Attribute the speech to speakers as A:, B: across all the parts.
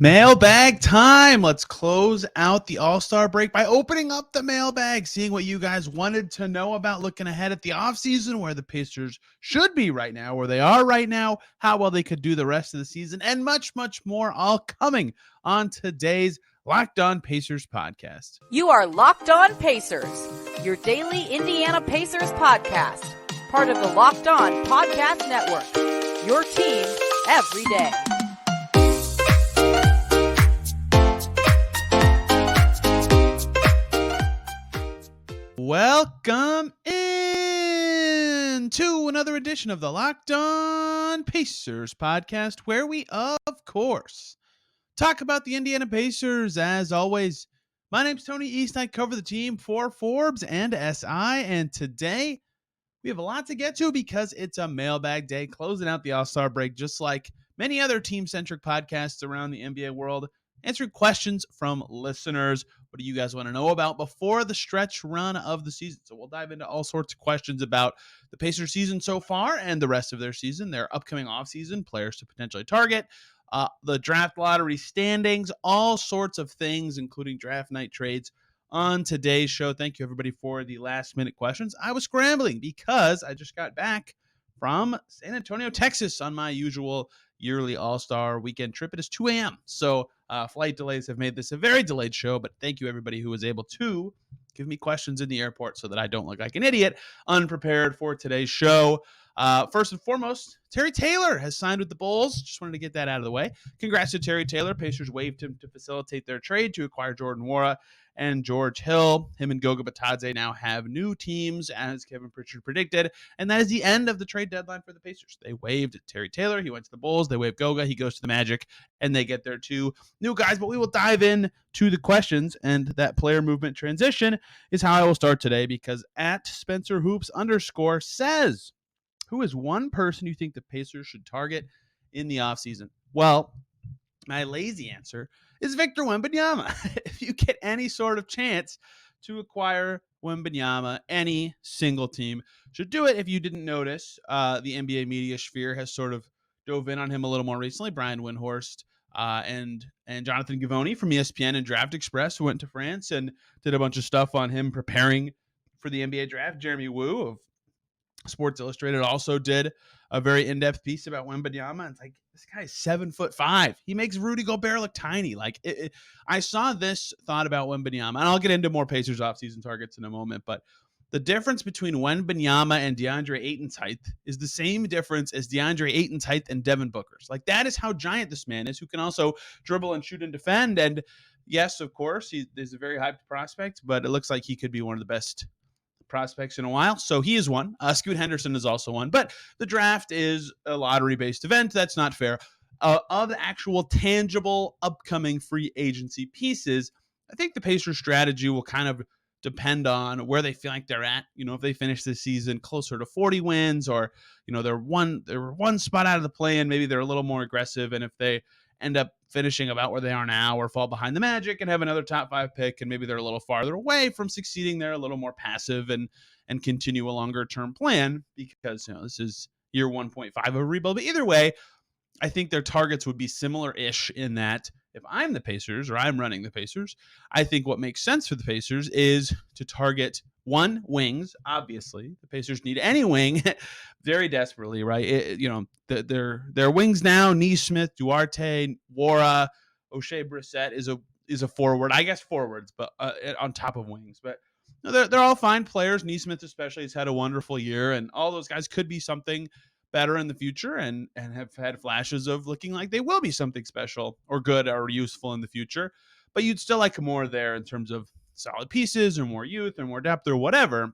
A: Mailbag time. Let's close out the All-Star break by opening up the mailbag, seeing what you guys wanted to know about looking ahead at the offseason, where the Pacers should be right now, where they are right now, how well they could do the rest of the season, and much, much more, all coming on today's Locked On Pacers podcast.
B: You are Locked On Pacers, your daily Indiana Pacers podcast, part of the Locked On Podcast Network, your team every day.
A: Welcome in to another edition of the Locked On Pacers podcast, where we, of course, talk about the Indiana Pacers. As always, my name's Tony East. I cover the team for Forbes and SI, and today we have a lot to get to because it's a mailbag day, closing out the All-Star break, just like many other team-centric podcasts around the NBA world, answering questions from listeners. What do you guys want to know about before the stretch run of the season? So we'll dive into all sorts of questions about the Pacers season so far and the rest of their season, their upcoming offseason, players to potentially target, the draft lottery standings, all sorts of things, including draft night trades on today's show. Thank you, everybody, for the last-minute questions. I was scrambling because I just got back from San Antonio, Texas on my usual yearly All-Star weekend trip. It is 2 a.m., so flight delays have made this a very delayed show, but thank you, everybody who was able to give me questions in the airport so that I don't look like an idiot unprepared for today's show. First and foremost, Terry Taylor has signed with the Bulls. Just wanted to get that out of the way. Congrats to Terry Taylor. Pacers waived him to facilitate their trade to acquire Jordan Nwora and George Hill. Him and Goga Bitadze now have new teams, as Kevin Pritchard predicted, and that is the end of the trade deadline for the Pacers. They waived Terry Taylor. He went to the Bulls. They waived Goga. He goes to the Magic, and they get their two new guys. But we will dive in to the questions, and that player movement transition is how I will start today, because at Spencer Hoops _ says, who is one person you think the Pacers should target in the offseason? Well, my lazy answer is Victor Wembanyama. If you get any sort of chance to acquire Wembanyama, any single team should do it. If you didn't notice, the NBA media sphere has sort of dove in on him a little more recently. Brian Windhorst and Jonathan Givony from ESPN and Draft Express, who went to France and did a bunch of stuff on him preparing for the NBA draft. Jeremy Woo of Sports Illustrated also did a very in-depth piece about Wembanyama. It's like, this guy's 7'5". He makes Rudy Gobert look tiny. Like, I saw this thought about Wembanyama, and I'll get into more Pacers offseason targets in a moment, but the difference between Wembanyama and DeAndre Ayton's height is the same difference as DeAndre Ayton's height and Devin Booker's. Like, that is how giant this man is, who can also dribble and shoot and defend. And yes, of course, he's a very hyped prospect, but it looks like he could be one of the best prospects in a while. So he is one. Scoot Henderson is also one. But the draft is a lottery-based event. That's not fair. Of the actual tangible upcoming free agency pieces, I think the Pacers' strategy will kind of depend on where they feel like they're at. You know, if they finish this season closer to 40 wins, or, you know, they're one spot out of the play-in, maybe they're a little more aggressive. And if they end up finishing about where they are now, or fall behind the Magic and have another top 5 pick, and maybe they're a little farther away from succeeding, they're a little more passive and continue a longer term plan, because, you know, this is year 1.5 of a rebuild. But either way, I think their targets would be similar-ish, in that if I'm the Pacers, or I'm running the Pacers, I think what makes sense for the Pacers is to target one, wings. Obviously, the Pacers need any wing very desperately, right? Their wings now: Nesmith, Duarte, Nwora, O'Shea Brissett is a forward. I guess forwards, but on top of wings. But no, they're all fine players. Nesmith especially has had a wonderful year, and all those guys could be something better in the future, and have had flashes of looking like they will be something special or good or useful in the future. But you'd still like more there in terms of solid pieces, or more youth, or more depth, or whatever,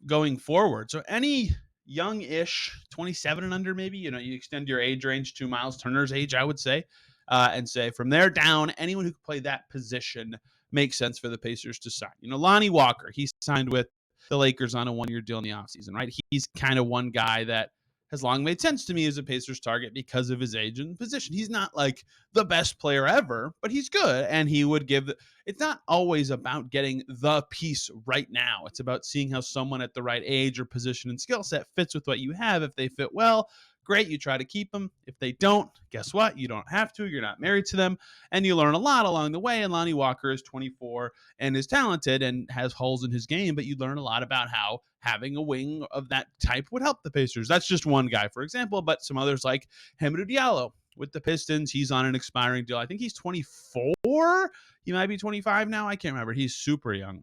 A: going forward. So any young-ish, 27 and under, maybe, you know, you extend your age range to Miles Turner's age, I would say, and say from there down, anyone who could play that position makes sense for the Pacers to sign. You know, Lonnie Walker, he signed with the Lakers on a 1-year deal in the offseason, right? He's kind of one guy that has long made sense to me as a Pacers target because of his age and position. He's not like the best player ever, but he's good, and he would give. It's not always about getting the piece right now. It's about seeing how someone at the right age or position and skill set fits with what you have. If they fit well, great, you try to keep them. If they don't, guess what? You don't have to. You're not married to them. And you learn a lot along the way. And Lonnie Walker is 24 and is talented and has holes in his game, but you learn a lot about how having a wing of that type would help the Pacers. That's just one guy, for example, but some others like Hamidou Diallo with the Pistons. He's on an expiring deal. I think he's 24. He might be 25 now. I can't remember. He's super young.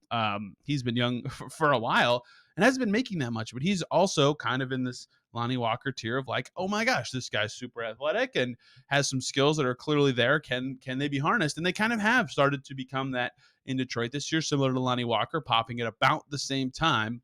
A: He's been young for a while and hasn't been making that much, but he's also kind of in this Lonnie Walker tier of like, oh my gosh, this guy's super athletic and has some skills that are clearly there. Can they be harnessed? And they kind of have started to become that in Detroit this year, similar to Lonnie Walker, popping at about the same time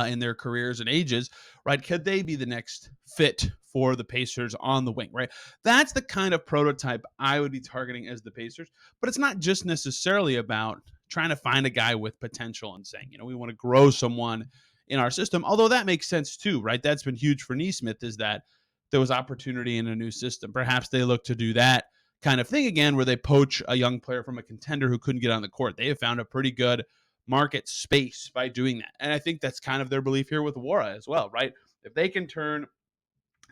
A: in their careers and ages, right? Could they be the next fit for the Pacers on the wing, right? That's the kind of prototype I would be targeting as the Pacers. But it's not just necessarily about trying to find a guy with potential and saying, we want to grow someone in our system, although that makes sense too, right? That's been huge for Neesmith, is that there was opportunity in a new system. Perhaps they look to do that kind of thing again, where they poach a young player from a contender who couldn't get on the court. They have found a pretty good market space by doing that. And I think that's kind of their belief here with Wara as well, right? If they can turn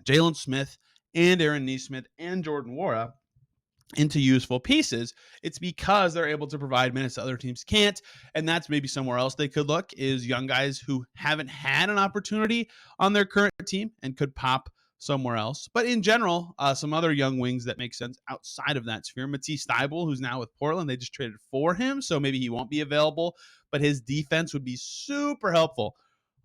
A: Jalen Smith and Aaron Neesmith and Jordan Wara into useful pieces, it's because they're able to provide minutes that other teams can't. And that's maybe somewhere else they could look, is young guys who haven't had an opportunity on their current team and could pop somewhere else. But in general, some other young wings that make sense outside of that sphere. Matisse Thybulle, who's now with Portland, they just traded for him, so maybe he won't be available, but his defense would be super helpful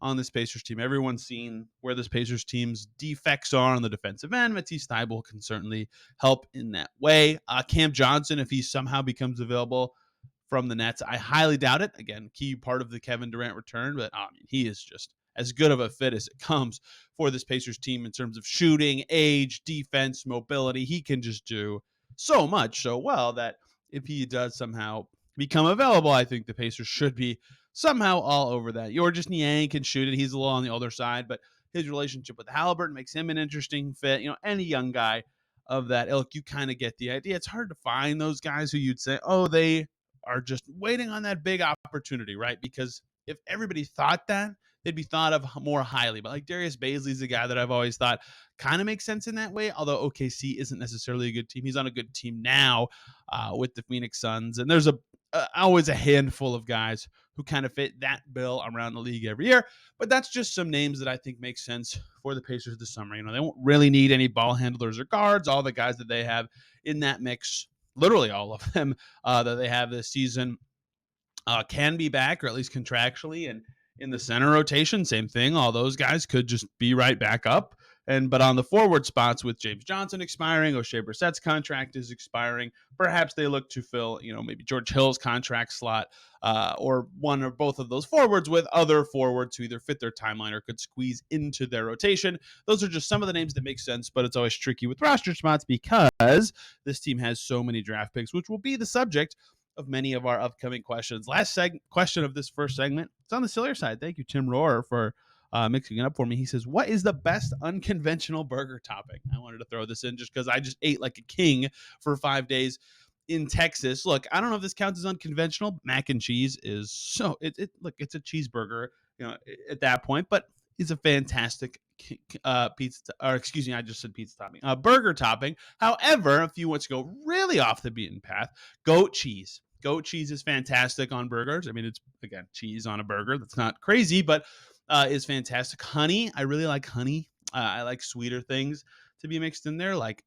A: on this Pacers team. Everyone's seen where this Pacers team's defects are on the defensive end. Matisse Thybulle can certainly help in that way. Cam Johnson, if he somehow becomes available from the Nets, I highly doubt it. Again, key part of the Kevin Durant return, but he is just as good of a fit as it comes for this Pacers team in terms of shooting, age, defense, mobility. He can just do so much so well that if he does somehow become available, I think the Pacers should be somehow all over that. Georges Niang can shoot it. He's a little on the older side, but his relationship with Halliburton makes him an interesting fit. Any young guy of that ilk, you kind of get the idea. It's hard to find those guys who you'd say, oh, they are just waiting on that big opportunity, right? Because if everybody thought that, they'd be thought of more highly. But like Darius Baisley's a guy that I've always thought kind of makes sense in that way, although OKC isn't necessarily a good team. He's on a good team now with the Phoenix Suns. And there's always a handful of guys who kind of fit that bill around the league every year. But that's just some names that I think make sense for the Pacers this summer. They won't really need any ball handlers or guards. All the guys that they have in that mix, literally all of them that they have this season, can be back, or at least contractually. And in the center rotation, same thing. All those guys could just be right back up. But on the forward spots, with James Johnson expiring, O'Shea Brissett's contract is expiring. Perhaps they look to fill, maybe George Hill's contract slot, or one or both of those forwards with other forwards who either fit their timeline or could squeeze into their rotation. Those are just some of the names that make sense, but it's always tricky with roster spots because this team has so many draft picks, which will be the subject of many of our upcoming questions. Last question of this first segment, it's on the Siller side. Thank you, Tim Rohrer, for mixing it up for me. He says, what is the best unconventional burger topping? I wanted to throw this in just because I just ate like a king for 5 days in Texas. Look, I don't know if this counts as unconventional. Mac and cheese is look, it's a cheeseburger, at that point, but it's a fantastic pizza, or excuse me, I just said pizza topping, burger topping. However, if you want to go really off the beaten path, goat cheese. Goat cheese is fantastic on burgers. I mean, it's, again, cheese on a burger. That's not crazy, but is fantastic. Honey, I really like honey. I like sweeter things to be mixed in there. Like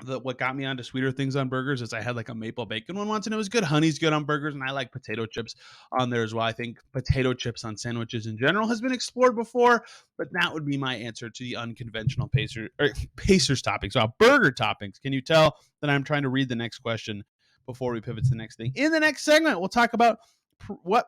A: what got me onto sweeter things on burgers is I had like a maple bacon one once and it was good. Honey's good on burgers, and I like potato chips on there as well. I think potato chips on sandwiches in general has been explored before, but that would be my answer to the unconventional Pacers toppings. So burger toppings. Can you tell that I'm trying to read the next question before we pivot to the next thing? In the next segment, we'll talk about what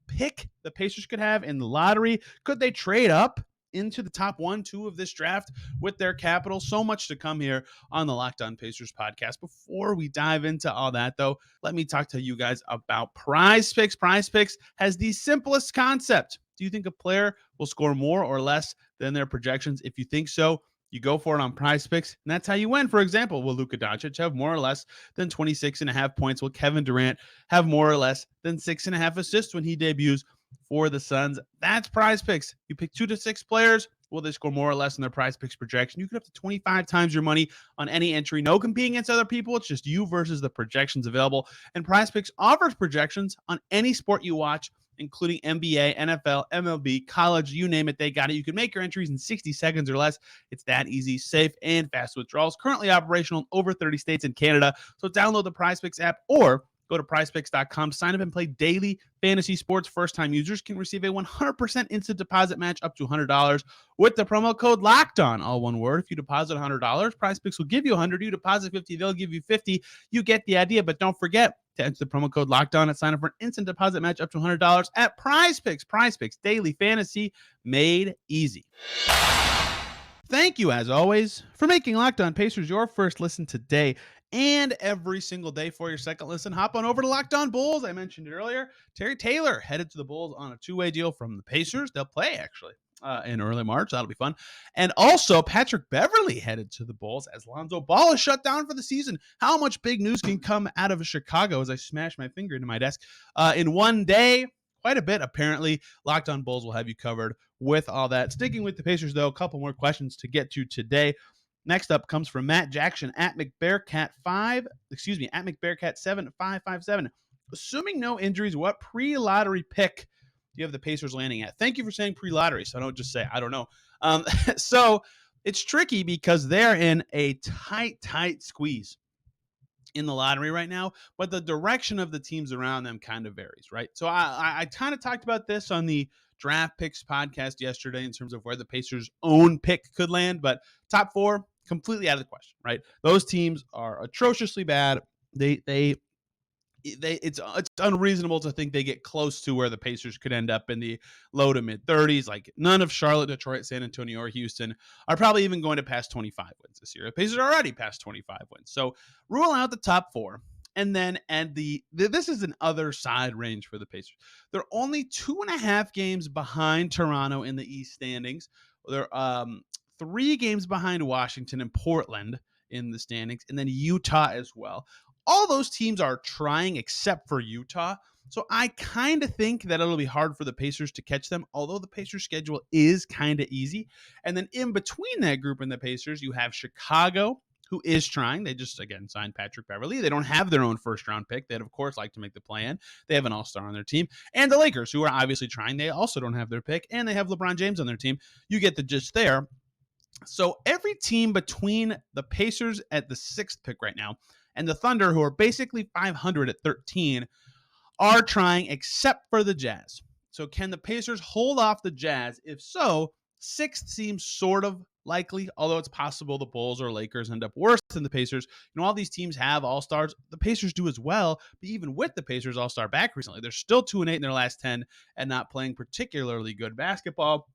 A: pick the Pacers could have in the lottery. Could they trade up into the top 1-2 of this draft with their capital? So much to come here on the Locked On Pacers podcast. Before we dive into all that, though, let me talk to you guys about PrizePicks. PrizePicks has the simplest concept. Do you think a player will score more or less than their projections? If you think so, you go for it on PrizePicks, and that's how you win. For example, will Luka Doncic have more or less than 26.5 points? Will Kevin Durant have more or less than 6.5 assists when he debuts for the Suns? That's PrizePicks. You pick 2 to 6 players. will they score more or less in their PrizePicks projection. You could have up to 25 times your money on any entry. No competing against other people. It's just you versus the projections available. And PrizePicks offers projections on any sport you watch, including NBA, NFL, MLB, college, you name it, they got it. You can make your entries in 60 seconds or less. It's that easy, safe, and fast withdrawals. Currently operational in over 30 states and Canada. So download the PrizePicks app or go to prizepicks.com to sign up and play daily fantasy sports. First-time users can receive a 100% instant deposit match up to $100 with the promo code LOCKEDON, all one word. If you deposit $100, PrizePicks will give you $100. You deposit $50, they'll give you $50. You get the idea, but don't forget to enter the promo code LOCKEDON and sign up for an instant deposit match up to $100 at PrizePicks. PrizePicks, daily fantasy made easy. Thank you, as always, for making Locked On Pacers your first listen today and every single day for your second listen. Hop on over to Locked On Bulls. I mentioned it earlier. Terry Taylor headed to the Bulls on a two-way deal from the Pacers. They'll play, actually, in early March. That'll be fun. And also, Patrick Beverley headed to the Bulls as Lonzo Ball is shut down for the season. How much big news can come out of Chicago as I smash my finger into my desk in one day? Quite a bit, apparently. Locked On Bulls will have you covered with all that. Sticking with the Pacers, though, a couple more questions to get to today. Next up comes from Matt Jackson at McBearcat7557. Assuming no injuries, what pre-lottery pick do you have the Pacers landing at? Thank you for saying pre-lottery, so I don't just say I don't know. So it's tricky because they're in a tight squeeze in the lottery right now, but the direction of the teams around them kind of varies, right? So I kind of talked about this on the Draft Picks podcast yesterday in terms of where the Pacers' own pick could land, but top four, completely out of the question, right? Those teams are atrociously bad. It's unreasonable to think they get close to where the Pacers could end up in the low to mid 30s. Like none of Charlotte, Detroit, San Antonio, or Houston are probably even going to pass 25 wins this year. The Pacers are already past 25 wins. So rule out the top four. And then this is an other side range for the Pacers. They're only 2.5 games behind Toronto in the East standings. They're 3 games behind Washington and Portland in the standings, and then Utah as well. All those teams are trying except for Utah. So I kind of think that it'll be hard for the Pacers to catch them, although the Pacers schedule is kind of easy. And then in between that group and the Pacers, you have Chicago, who is trying. They just, again, signed Patrick Beverley. They don't have their own first-round pick. They'd, of course, like to make the play-in. They have an all-star on their team. And the Lakers, who are obviously trying. They also don't have their pick, and they have LeBron James on their team. You get the gist there. So every team between the Pacers at the 6th pick right now and the Thunder, who are basically 500 at 13, are trying except for the Jazz. So can the Pacers hold off the Jazz? If so, 6th seems sort of likely, although it's possible the Bulls or Lakers end up worse than the Pacers. You know, all these teams have all-stars. The Pacers do as well, but even with the Pacers all-star back recently, they're still 2-8 in their last 10 and not playing particularly good basketball.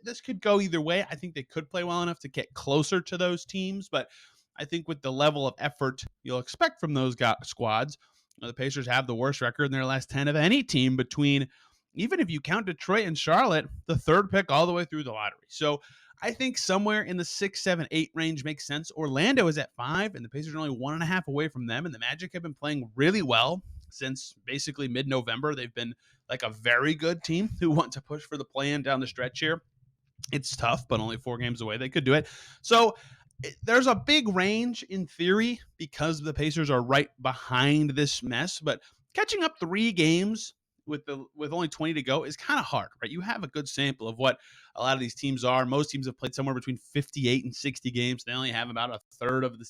A: This could go either way. I think they could play well enough to get closer to those teams, but I think with the level of effort you'll expect from those squads, the Pacers have the worst record in their last 10 of any team between, even if you count Detroit and Charlotte, the 3rd pick all the way through the lottery. So I think somewhere in the 6, 7, 8 range makes sense. Orlando is at 5, and the Pacers are only 1.5 away from them, and the Magic have been playing really well since basically mid-November. They've been like a very good team who want to push for the play-in down the stretch here. It's tough, but only 4 games away. They could do it. So there's a big range in theory because the Pacers are right behind this mess, but catching up 3 games with only 20 to go is kind of hard, right? You have a good sample of what a lot of these teams are. Most teams have played somewhere between 58 and 60 games. They only have about a fourth of the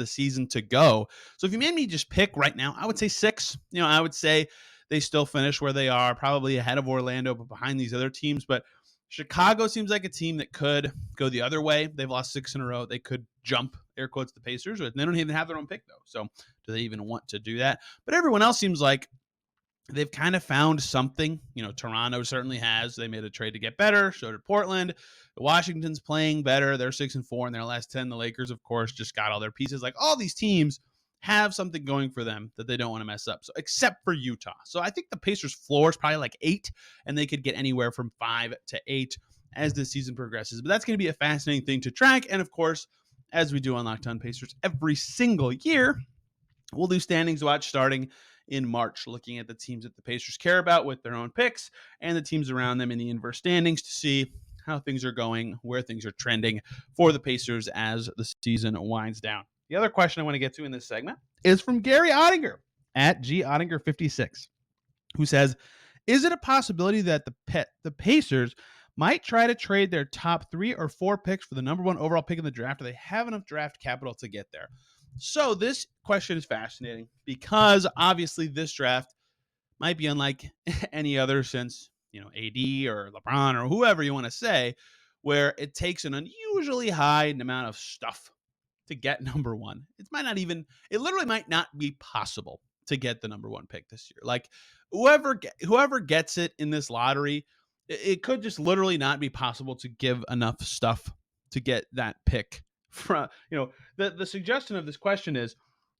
A: season to go. So if you made me just pick right now, I would say 6. I would say they still finish where they are, probably ahead of Orlando, but behind these other teams. But Chicago seems like a team that could go the other way. They've lost 6 in a row. They could jump, air quotes, the Pacers. They don't even have their own pick, though. So do they even want to do that? But everyone else seems like they've kind of found something. Toronto certainly has. They made a trade to get better. So did Portland. Washington's playing better. They're 6-4 in their last 10. The Lakers, of course, just got all their pieces. Like all these teams have something going for them that they don't want to mess up. So except for Utah. So I think the Pacers floor is probably like 8, and they could get anywhere from 5 to 8 as the season progresses. But that's going to be a fascinating thing to track. And of course, as we do on Locked On Pacers every single year, we'll do standings watch starting in March, looking at the teams that the Pacers care about with their own picks and the teams around them in the inverse standings to see how things are going, where things are trending for the Pacers as the season winds down. The other question I want to get to in this segment is from Gary Ottinger at GOttinger56, who says, is it a possibility that the Pacers might try to trade their top 3 or 4 picks for the number 1 overall pick in the draft? Do they have enough draft capital to get there? So this question is fascinating because obviously this draft might be unlike any other since, AD or LeBron or whoever you want to say, where it takes an unusually high amount of stuff to get number 1. It literally might not be possible to get the number 1 pick this year. Like whoever gets it in this lottery, it could just literally not be possible to give enough stuff to get that pick. From the suggestion of this question is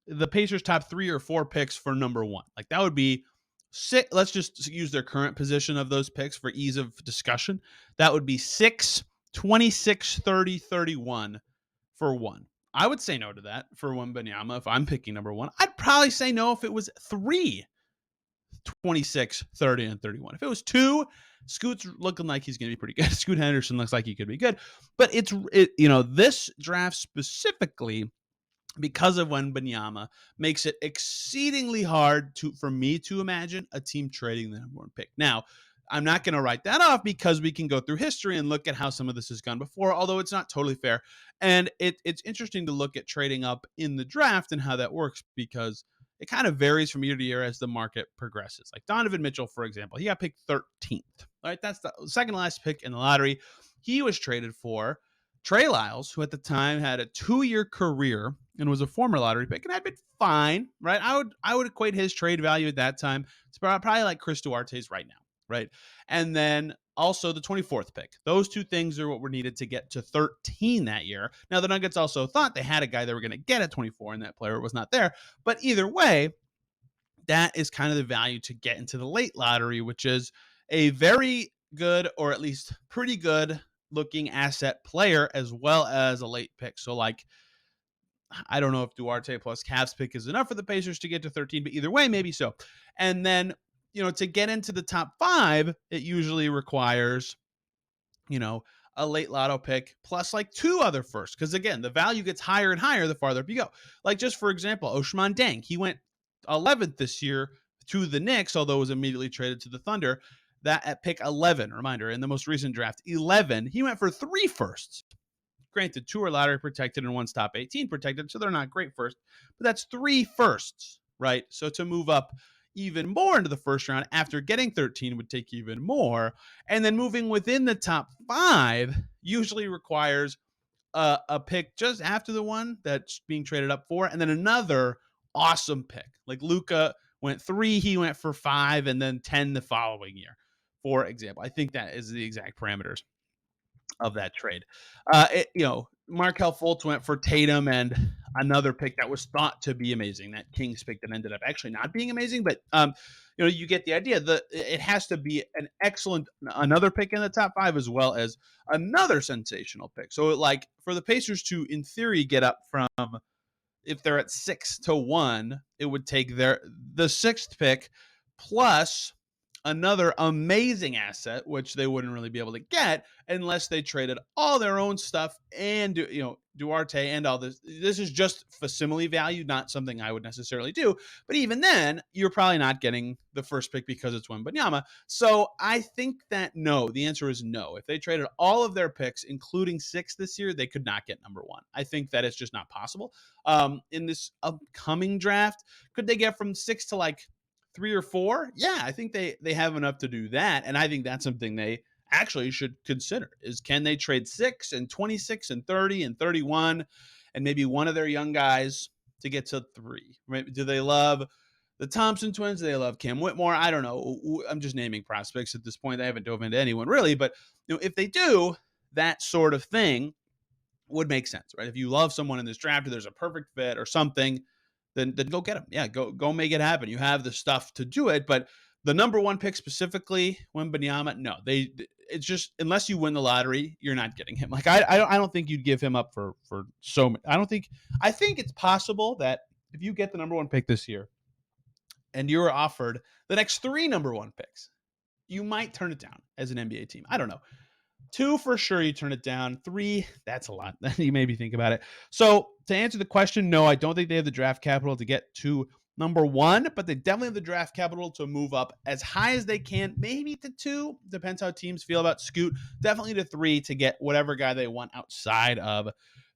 A: the Pacers top 3 or 4 picks for number 1. Like that would be six. Let's just use their current position of those picks for ease of discussion. That would be 6, 26, 30, 31 for 1. I would say no to that for Wembanyama if I'm picking number 1. I'd probably say no if it was 3, 26, 30, and 31. If it was 2, Scoot's looking like he's going to be pretty good. Scoot Henderson looks like he could be good. But this draft specifically, because of Wembanyama, makes it exceedingly hard for me to imagine a team trading the number 1 pick. Now, I'm not going to write that off because we can go through history and look at how some of this has gone before, although it's not totally fair. And it's interesting to look at trading up in the draft and how that works because it kind of varies from year to year as the market progresses. Like Donovan Mitchell, for example, he got picked 13th. Right, that's the second last pick in the lottery. He was traded for Trey Lyles, who at the time had a 2-year career and was a former lottery pick and had been fine. Right, I would equate his trade value at that time to probably like Chris Duarte's right now. Right. And then also the 24th pick. Those two things are what were needed to get to 13 that year. Now, the Nuggets also thought they had a guy they were going to get at 24, and that player was not there. But either way, that is kind of the value to get into the late lottery, which is a very good or at least pretty good looking asset player as well as a late pick. So, like, I don't know if Duarte plus Cavs pick is enough for the Pacers to get to 13, but either way, maybe so. And then to get into the top 5, it usually requires, a late lotto pick plus like 2 other firsts. Because again, the value gets higher and higher the farther up you go. Like just for example, Ousmane Deng, he went 11th this year to the Knicks, although was immediately traded to the Thunder. That at pick 11, reminder, in the most recent draft, 11, he went for 3 firsts. Granted, 2 are lottery protected and 1's top 18 protected, so they're not great first, but that's 3 firsts, right? So to move up even more into the first round after getting 13 would take even more. And then moving within the top 5 usually requires a pick just after the one that's being traded up for, and then another awesome pick. Like Luka went 3, he went for 5, and then 10 the following year, for example. I think that is the exact parameters of that trade. Markelle Fultz went for Tatum and another pick that was thought to be amazing. That Kings pick that ended up actually not being amazing, but you get the idea. It has to be another pick in the top 5 as well as another sensational pick. So like for the Pacers to, in theory, get up from, if they're at 6 to 1, it would take the 6th pick plus another amazing asset, which they wouldn't really be able to get unless they traded all their own stuff and, Duarte and all this. This is just facsimile value, not something I would necessarily do. But even then, you're probably not getting the first pick because it's Wembanyama. So I think that no, the answer is no. If they traded all of their picks, including 6 this year, they could not get number 1. I think that it's just not possible. In this upcoming draft, could they get from 6 to like 3 or 4? Yeah, I think they have enough to do that. And I think that's something they actually should consider is, can they trade 6 and 26 and 30 and 31 and maybe one of their young guys to get to 3? Right? Do they love the Thompson twins? Do they love Cam Whitmore? I don't know. I'm just naming prospects at this point. I haven't dove into anyone really, but if they do that sort of thing, would make sense, right? If you love someone in this draft or there's a perfect fit or something, then go get him. Yeah, go make it happen. You have the stuff to do it. But the number 1 pick specifically, Wembanyama, no, it's just, unless you win the lottery, you're not getting him. Like I don't think you'd give him up for so many. I think it's possible that if you get the number 1 pick this year, and you're offered the next 3 number 1 picks, you might turn it down as an NBA team. I don't know. 2 for sure you turn it down. 3, that's a lot. You maybe think about it. So to answer the question, no, I don't think they have the draft capital to get to number 1, but they definitely have the draft capital to move up as high as they can, maybe to 2. Depends how teams feel about Scoot. Definitely to 3 to get whatever guy they want outside of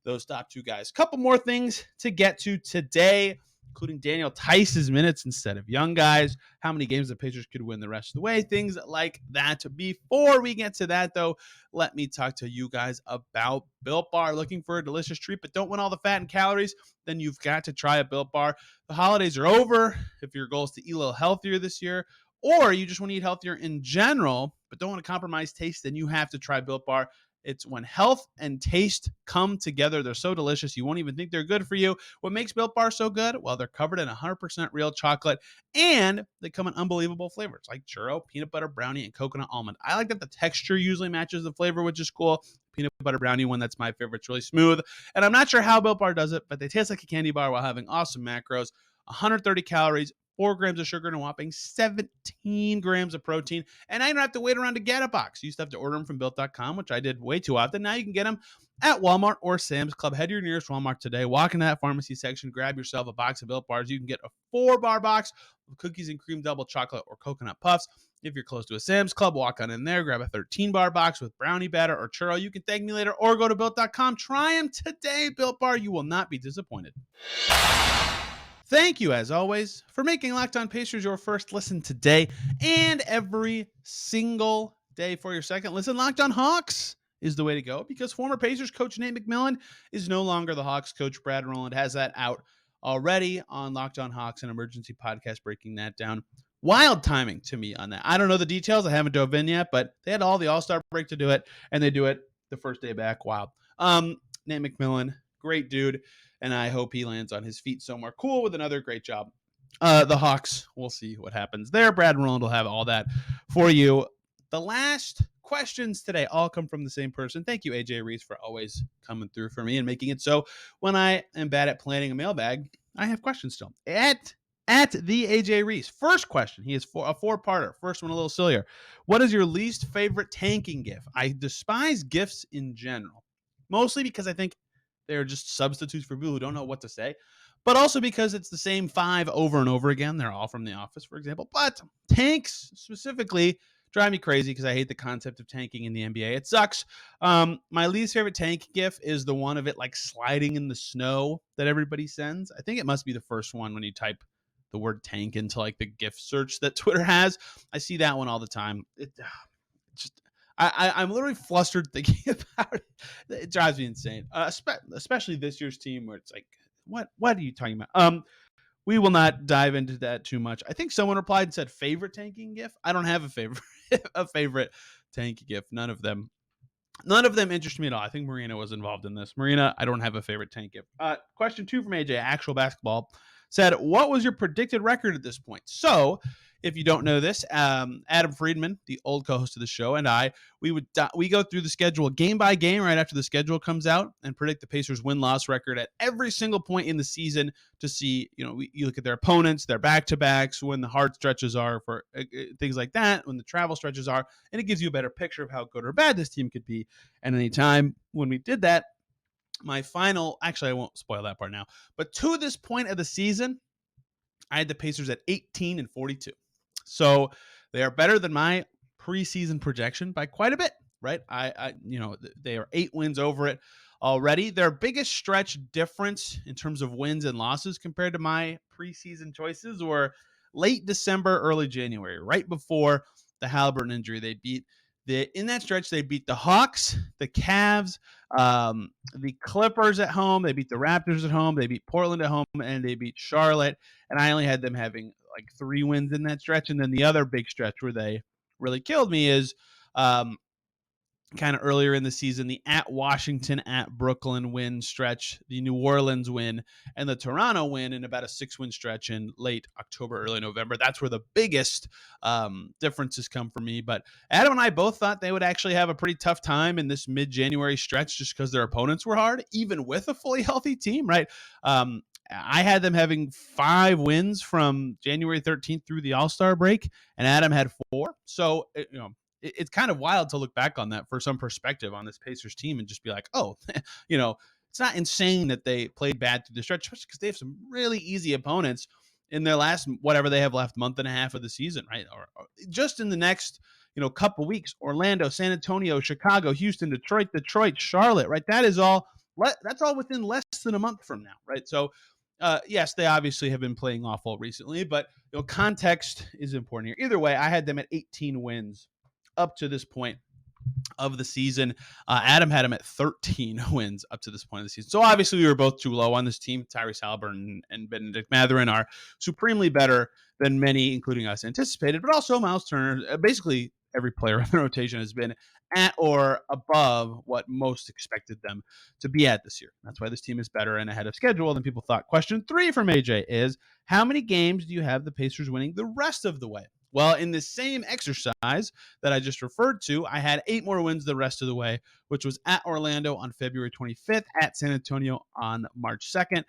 A: those top 2 guys. Couple more things to get to today, including Daniel Tice's minutes instead of young guys, how many games the Pacers could win the rest of the way, things like that. Before we get to that, though, let me talk to you guys about Built Bar. Looking for a delicious treat but don't want all the fat and calories? Then you've got to try a Built Bar. The holidays are over. If your goal is to eat a little healthier this year, or you just want to eat healthier in general but don't want to compromise taste, then you have to try Built Bar. It's when health and taste come together. They're so delicious, you won't even think they're good for you. What makes Built Bar so good? Well, they're covered in 100% real chocolate, and they come in unbelievable flavors like churro, peanut butter brownie, and coconut almond. I like that the texture usually matches the flavor, which is cool. Peanut butter brownie one, that's my favorite. It's really smooth. And I'm not sure how Built Bar does it, but they taste like a candy bar while having awesome macros. 130 calories, 4 grams of sugar, and a whopping 17 grams of protein. And I don't have to wait around to get a box. You used to have to order them from Built.com, which I did way too often. Now you can get them at Walmart or Sam's Club. Head to your nearest Walmart today. Walk into that pharmacy section. Grab yourself a box of Built Bars. You can get a 4-bar box of cookies and cream double chocolate or coconut puffs. If you're close to a Sam's Club, walk on in there. Grab a 13-bar box with brownie batter or churro. You can thank me later or go to Built.com. Try them today, Built Bar. You will not be disappointed. Thank you, as always, for making Locked On Pacers your first listen today and every single day for your second listen. Locked On Hawks is the way to go because former Pacers coach Nate McMillan is no longer the Hawks coach. Brad Rowland has that out already on Locked On Hawks, an emergency podcast breaking that down. Wild timing to me on that. I don't know the details. I haven't dove in yet, but they had all the All-Star break to do it, and they do it the first day back. Wild. Nate McMillan, great dude, and I hope he lands on his feet somewhere cool with another great job. The Hawks, we'll see what happens there. Brad Rowland will have all that for you. The last questions today all come from the same person. Thank you, AJ Reese, for always coming through for me and making it so when I am bad at planning a mailbag, I have questions still. At the AJ Reese. First question. He is a 4-parter. First one a little sillier. What is your least favorite tanking GIF? I despise GIFs in general, mostly because I think they're just substitutes for people who don't know what to say, but also because it's the same 5 over and over again. They're all from The Office, for example. But tanks specifically drive me crazy because I hate the concept of tanking in the NBA. It sucks. My least favorite tank GIF is the one of it like sliding in the snow that everybody sends. I think it must be the first one when you type the word tank into like the GIF search that Twitter has. I see that one all the time. I'm literally flustered thinking about it. It drives me insane, especially this year's team where it's like, what are you talking about? We will not dive into that too much. I think someone replied and said favorite tanking GIF. I don't have a favorite tank GIF. None of them interest me at all. I think Marina was involved in this. Marina, I don't have a favorite tank GIF. Question 2 from AJ, actual basketball, said, what was your predicted record at this point? So if you don't know this, Adam Friedman, the old co-host of the show, and we go through the schedule game by game right after the schedule comes out and predict the Pacers win-loss record at every single point in the season to see, you look at their opponents, their back-to-backs, when the hard stretches are for things like that, when the travel stretches are, and it gives you a better picture of how good or bad this team could be. And any time when we did that, actually, I won't spoil that part now, but to this point of the season, I had the Pacers at 18-42. So they are better than my preseason projection by quite a bit, right? They are 8 wins over it already. Their biggest stretch difference in terms of wins and losses compared to my preseason choices were late December, early January, right before the Halliburton injury. In that stretch, they beat the Hawks, the Cavs, the Clippers at home. They beat the Raptors at home. They beat Portland at home, and they beat Charlotte. And I only had them having like 3 wins in that stretch. And then the other big stretch where they really killed me is kind of earlier in the season, the at Washington, at Brooklyn win stretch, the New Orleans win, and the Toronto win in about a 6-win stretch in late October, early November. That's where the biggest differences come for me. But Adam and I both thought they would actually have a pretty tough time in this mid-January stretch just because their opponents were hard, even with a fully healthy team, right? I had them having 5 wins from January 13th through the All-Star break, and Adam had 4. So, it's kind of wild to look back on that for some perspective on this Pacers team and just be like, oh, it's not insane that they played bad through the stretch, especially because they have some really easy opponents in their last, whatever they have left, month and a half of the season, right? Or just in the next, couple weeks: Orlando, San Antonio, Chicago, Houston, Detroit, Charlotte, right? That's all within less than a month from now, right? So, yes, they obviously have been playing awful recently, but context is important here. Either way, I had them at 18 wins up to this point of the season. Adam had him at 13 wins up to this point of the season. So obviously we were both too low on this team. Tyrese Halliburton and Benedict Mathurin are supremely better than many, including us, anticipated, but also Miles Turner. Basically every player in the rotation has been at or above what most expected them to be at this year. That's why this team is better and ahead of schedule than people thought. Question 3 from AJ is, how many games do you have the Pacers winning the rest of the way? Well, in the same exercise that I just referred to, I had 8 more wins the rest of the way, which was at Orlando on February 25th, at San Antonio on March 2nd,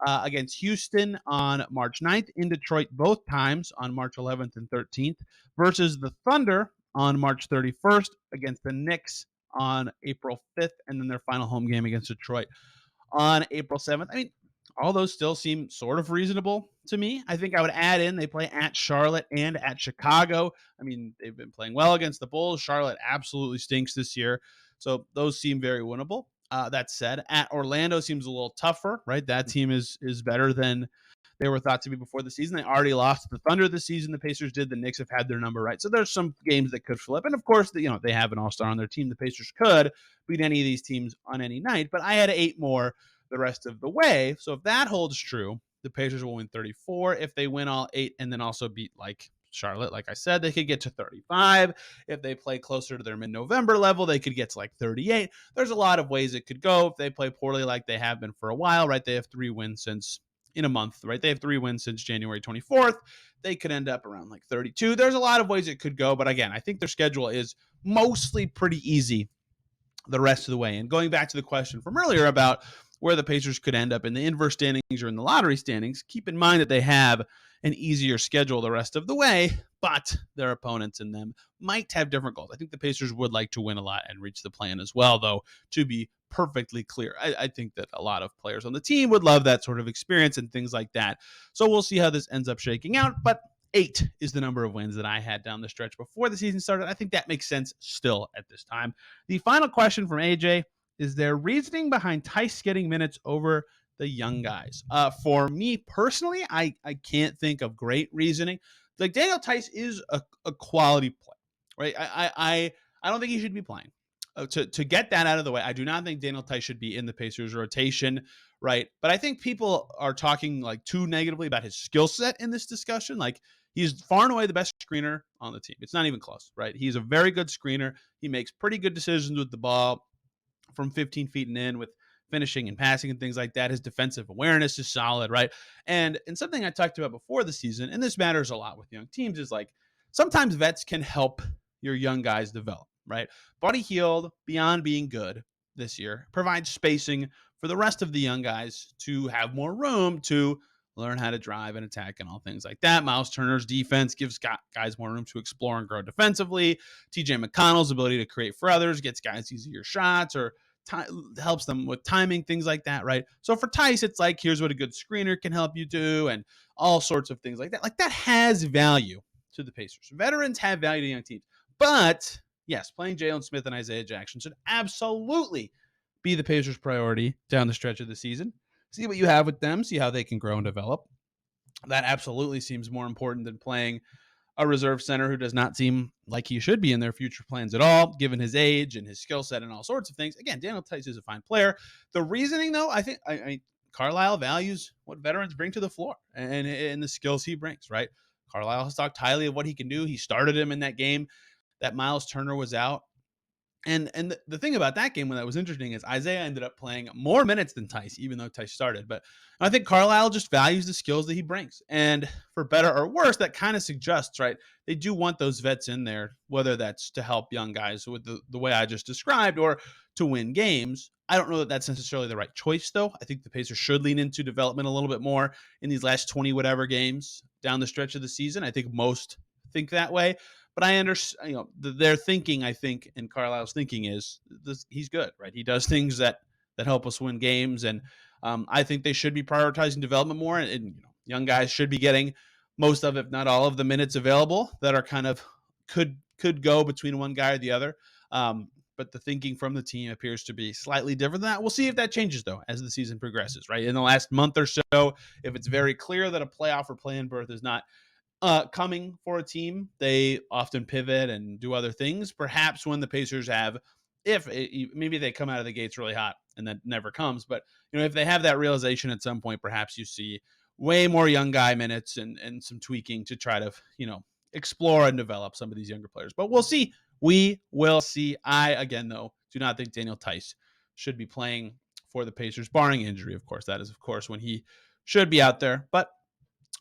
A: against Houston on March 9th, in Detroit both times on March 11th and 13th, versus the Thunder on March 31st, against the Knicks on April 5th, and then their final home game against Detroit on April 7th. I mean, all those still seem sort of reasonable to me. I think I would add in they play at Charlotte and at Chicago. I mean, they've been playing well against the Bulls. Charlotte absolutely stinks this year. So those seem very winnable. That said, at Orlando seems a little tougher, right? That team is better than they were thought to be before the season. They already lost to the Thunder this season. The Pacers did. The Knicks have had their number, right? So there's some games that could flip. And of course, they have an all-star on their team. The Pacers could beat any of these teams on any night. But I had 8 more the rest of the way. So if that holds true, the Pacers will win 34. If they win all 8 and then also beat Charlotte, like I said, they could get to 35. If they play closer to their mid-November level, they could get to 38. There's a lot of ways it could go. If they play poorly like they have been for a while, right? They have 3 wins since in a month, right? They have 3 wins since January 24th. They could end up around 32. There's a lot of ways it could go. But again, I think their schedule is mostly pretty easy the rest of the way. And going back to the question from earlier about where the Pacers could end up in the inverse standings or in the lottery standings, keep in mind that they have an easier schedule the rest of the way, but their opponents in them might have different goals. I think the Pacers would like to win a lot and reach the plan as well, though, to be perfectly clear. I think that a lot of players on the team would love that sort of experience and things like that. So we'll see how this ends up shaking out, but 8 is the number of wins that I had down the stretch before the season started. I think that makes sense still at this time. The final question from AJ is there reasoning behind Tice getting minutes over the young guys? For me personally, I can't think of great reasoning. Daniel Tice is a quality play, right? I don't think he should be playing. To get that out of the way, I do not think Daniel Tice should be in the Pacers rotation, right? But I think people are talking too negatively about his skill set in this discussion. He's far and away the best screener on the team. It's not even close, right? He's a very good screener. He makes pretty good decisions with the ball from 15 feet and in with finishing and passing and things like that. His defensive awareness is solid, right? And something I talked about before the season, and this matters a lot with young teams, is sometimes vets can help your young guys develop, right? Buddy Hield, beyond being good this year, provides spacing for the rest of the young guys to have more room to learn how to drive and attack and all things like that. Miles Turner's defense gives guys more room to explore and grow defensively. TJ McConnell's ability to create for others gets guys easier shots or helps them with timing, things like that, right? So for Tice, it's here's what a good screener can help you do and all sorts of things like that. That has value to the Pacers. Veterans have value to young teams. But yes, playing Jalen Smith and Isaiah Jackson should absolutely be the Pacers' priority down the stretch of the season. See what you have with them, see how they can grow and develop. That absolutely seems more important than playing a reserve center who does not seem like he should be in their future plans at all, given his age and his skill set and all sorts of things. Again, Daniel Tice is a fine player. The reasoning, though, I think Carlisle values what veterans bring to the floor and the skills he brings, right? Carlisle has talked highly of what he can do. He started him in that game that Miles Turner was out And the thing about that game when that was interesting is Isaiah ended up playing more minutes than Tice, even though Tice started. But I think Carlisle just values the skills that he brings. And for better or worse, that kind of suggests, right, they do want those vets in there, whether that's to help young guys with the way I just described or to win games. I don't know that that's necessarily the right choice, though. I think the Pacers should lean into development a little bit more in these last 20 whatever games down the stretch of the season. I think most think that way. But I understand, their thinking, I think, and Carlisle's thinking is this, he's good, right? He does things that help us win games. And I think they should be prioritizing development more. And young guys should be getting most of, if not all of the minutes available that are kind of could go between one guy or the other. But the thinking from the team appears to be slightly different than that. We'll see if that changes, though, as the season progresses, right? In the last month or so, if it's very clear that a playoff or play-in berth is not coming for a team, they often pivot and do other things. Perhaps when the Pacers have, maybe they come out of the gates really hot and that never comes, but if they have that realization at some point, perhaps you see way more young guy minutes and some tweaking to try to explore and develop some of these younger players. But we'll see. We will see. I again though do not think Daniel Tice should be playing for the Pacers, barring injury. Of course, that is of course when he should be out there, but.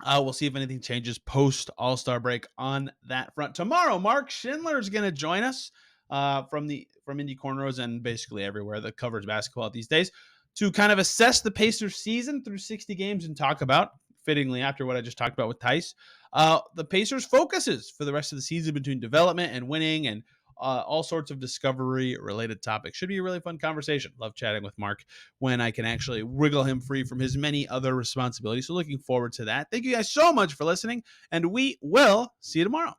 A: We'll see if anything changes post All-Star break on that front. Tomorrow, Mark Schindler is going to join us from Indy Cornrows and basically everywhere that covers basketball these days to kind of assess the Pacers season through 60 games and talk about, fittingly after what I just talked about with Tice, the Pacers' focuses for the rest of the season between development and winning and all sorts of discovery-related topics. Should be a really fun conversation. Love chatting with Mark when I can actually wriggle him free from his many other responsibilities. So looking forward to that. Thank you guys so much for listening, and we will see you tomorrow.